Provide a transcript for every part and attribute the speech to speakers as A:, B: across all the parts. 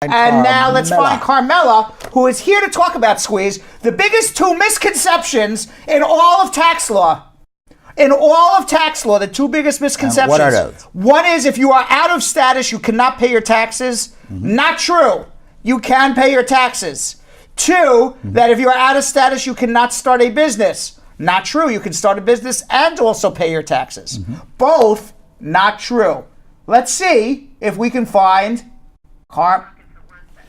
A: And now let's find Carmela, who is here to talk about, Squeeze, the biggest two misconceptions in all of tax law. In all of tax law, the two biggest misconceptions.
B: What are those?
A: One is if you are out of status, you cannot pay your taxes. Not true. You can pay your taxes. Two, that if you are out of status, you cannot start a business. Not true. You can start a business and also pay your taxes. Both not true. Let's see if we can find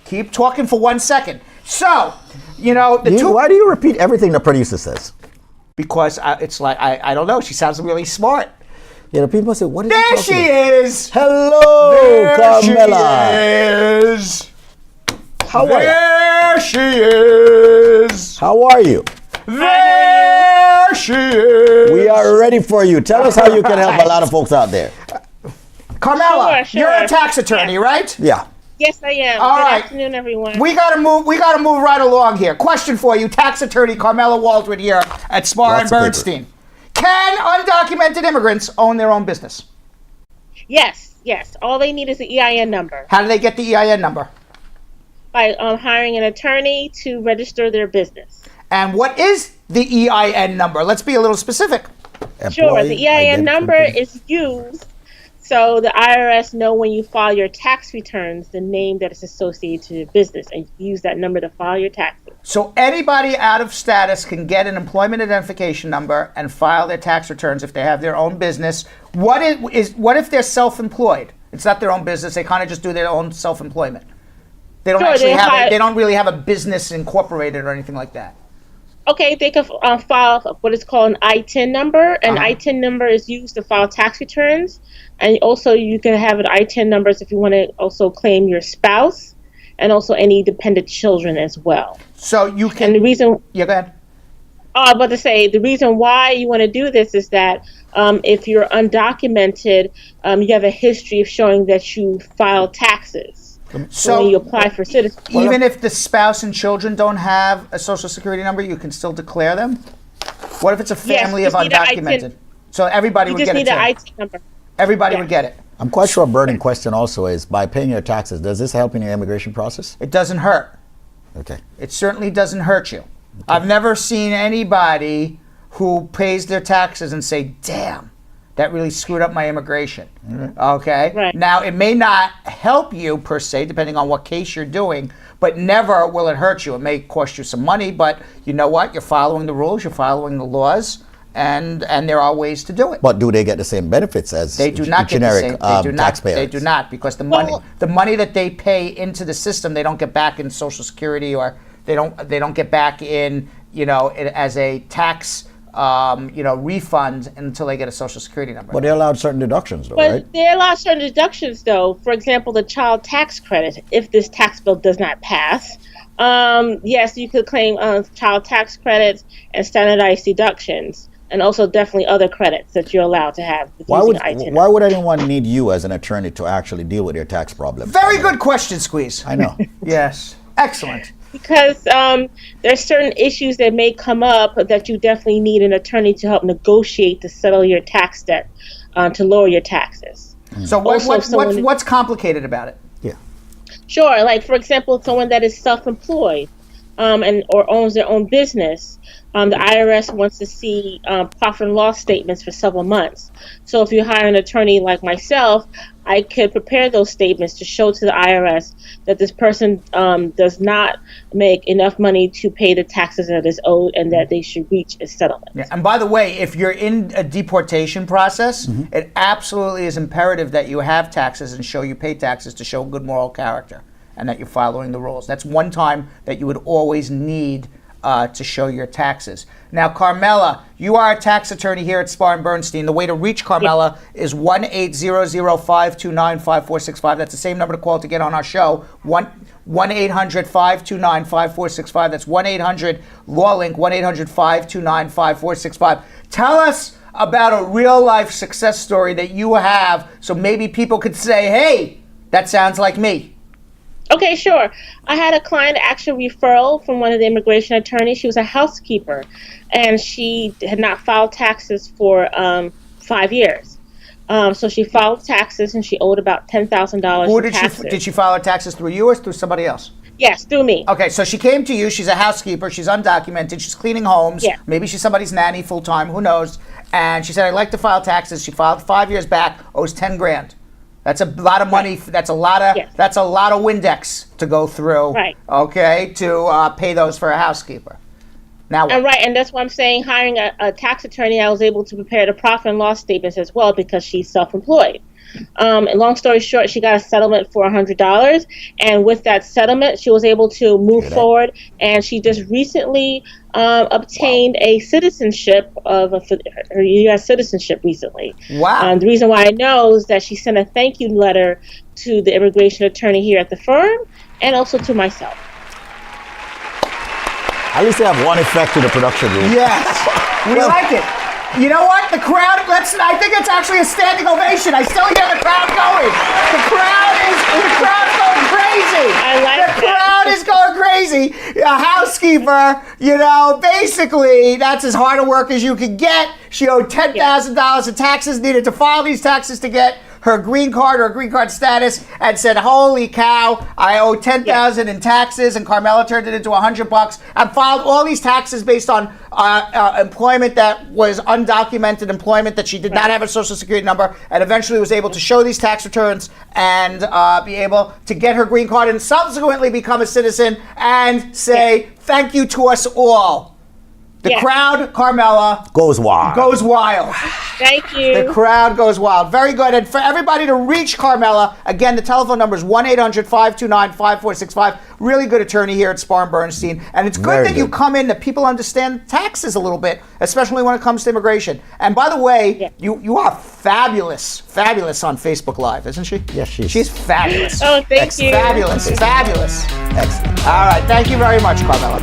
A: Keep talking for 1 second. So,
B: why do you repeat everything the producer says?
A: Because it's like, I don't know. She sounds really smart.
B: Yeah, the people say, what is
A: There she is.
B: Hello,
A: there
B: Carmela.
A: She is.
B: How are you?
A: There she is.
B: How are you?
A: There she is.
B: We are ready for you. Tell us how you can help a lot of folks out there.
A: Carmela,
C: Sure.
A: you're a tax attorney, right?
B: Yeah.
C: Yes, I am.
A: All
C: Good
A: right.
C: afternoon, everyone.
A: We gotta move right along here. Question for you, tax attorney Carmela Walrond here at Spar and Bernstein. Can undocumented immigrants own their own business?
C: Yes. All they need is the EIN number.
A: How do they get the EIN number?
C: By hiring an attorney to register their business.
A: And what is the EIN number? Let's be a little specific.
C: Sure. The EIN number is used so the IRS know when you file your tax returns the name that is associated to your business, and you use that number to file your taxes.
A: So anybody out of status can get an employment identification number and file their tax returns if they have their own business. What if they're self-employed? It's not their own business. They kind of just do their own self-employment. They don't they don't really have a business incorporated or anything like that.
C: Okay, they can file what is called an ITIN number. An ITIN number is used to file tax returns. And also you can have an ITIN numbers if you want to also claim your spouse and also any dependent children as well.
A: So you can...
C: And the reason...
A: Yeah, go ahead.
C: I was about to say, the reason why you want to do this is that if you're undocumented, you have a history of showing that you filed taxes. So when you apply for citizenship.
A: Even if the spouse and children don't have a social security number, you can still declare them? What if it's a family of undocumented? So everybody would get it.
C: You just need an ITIN number.
A: Everybody would get it.
B: I'm quite sure a burning question also is, by paying your taxes, does this help in your immigration process?
A: It doesn't hurt.
B: Okay.
A: It certainly doesn't hurt you. Okay. I've never seen anybody who pays their taxes and say, damn, that really screwed up my immigration. Okay?
C: Right.
A: Now, it may not help you per se, depending on what case you're doing, but never will it hurt you. It may cost you some money, but you know what? You're following the rules, you're following the laws, and there are ways to do it.
B: But do they get the same benefits as
A: they do not
B: generic
A: get the same,
B: taxpayers?
A: They do not, because the money that they pay into the system, they don't get back in Social Security, or they don't get back in as a tax refund until they get a Social Security number.
B: But they're allowed certain deductions, though, right?
C: They're allowed certain deductions, though. For example, the child tax credit, if this tax bill does not pass. Yes, you could claim child tax credits and standardized deductions, and also definitely other credits that you're allowed to have.
B: Why would anyone need you as an attorney to actually deal with their tax problems?
A: Very good question, Squeeze.
B: I know.
A: Yes. Excellent.
C: Because there's certain issues that may come up that you definitely need an attorney to help negotiate to settle your tax debt, to lower your taxes.
A: So what's complicated about it?
B: Yeah.
C: Sure. Like, for example, someone that is self-employed or owns their own business, the IRS wants to see profit and loss statements for several months. So if you hire an attorney like myself, I could prepare those statements to show to the IRS that this person does not make enough money to pay the taxes that is owed, and that they should reach a settlement.
A: Yeah. And by the way, if you're in a deportation process, it absolutely is imperative that you have taxes and show you pay taxes to show good moral character and that you're following the rules. That's one time that you would always need to show your taxes. Now, Carmela, you are a tax attorney here at Spar and Bernstein. The way to reach Carmela is 1-800-529-5465. That's the same number to call to get on our show. 1-800-529-5465. That's 1-800-Lawlink, 1-800-529-5465. Tell us about a real-life success story that you have, so maybe people could say, hey, that sounds like me.
C: Okay, sure. I had a client actually referral from one of the immigration attorneys. She was a housekeeper, and she had not filed taxes for 5 years. So she filed taxes, and she owed about $10,000
A: Who
C: in taxes.
A: did she file her taxes through you or through somebody else?
C: Yes, through me.
A: Okay, so she came to you. She's a housekeeper. She's undocumented. She's cleaning homes.
C: Yeah.
A: Maybe she's somebody's nanny full time. Who knows? And she said, "I'd like to file taxes." She filed 5 years back. Owes 10 grand. That's a lot of money. That's a lot of.
C: Yes.
A: That's a lot of Windex to go through.
C: Right.
A: Okay, to pay those for a housekeeper. Now.
C: And right, and that's why I'm saying hiring a tax attorney, I was able to prepare the profit and loss statements as well because she's self-employed. And long story short, she got a settlement for $100, and with that settlement, she was able to move forward. And she just recently obtained a citizenship of her U.S. citizenship recently.
A: Wow.
C: The reason why I know is that she sent a thank you letter to the immigration attorney here at the firm, and also to myself.
B: At least they have one effect to the production room.
A: Yes, we like it. You know what? The crowd. I think it's actually a standing ovation. I still hear the crowd going. The crowd's going crazy.
C: I like
A: the crowd is going crazy. A housekeeper, basically that's as hard a work as you could get. She owed $10,000 in taxes. Needed to file these taxes to get her green card or green card status, and said, "Holy cow, I owe $10,000 in taxes." And Carmela turned it into $100 and filed all these taxes based on employment that was undocumented employment, that she did not have a social security number, and eventually was able to show these tax returns and be able to get her green card and subsequently become a citizen and say thank you to us all. The crowd, Carmela,
B: goes wild.
C: Thank you.
A: The crowd goes wild. Very good. And for everybody to reach Carmela, again, the telephone number is 1-800-529-5465. Really good attorney here at Spar and Bernstein. And it's good that you come in, that people understand taxes a little bit, especially when it comes to immigration. And by the way, you are fabulous on Facebook Live, isn't she?
B: Yes, she is.
A: She's fabulous.
C: Oh, thank you.
A: Fabulous.
B: Excellent.
A: All right. Thank you very much, Carmela.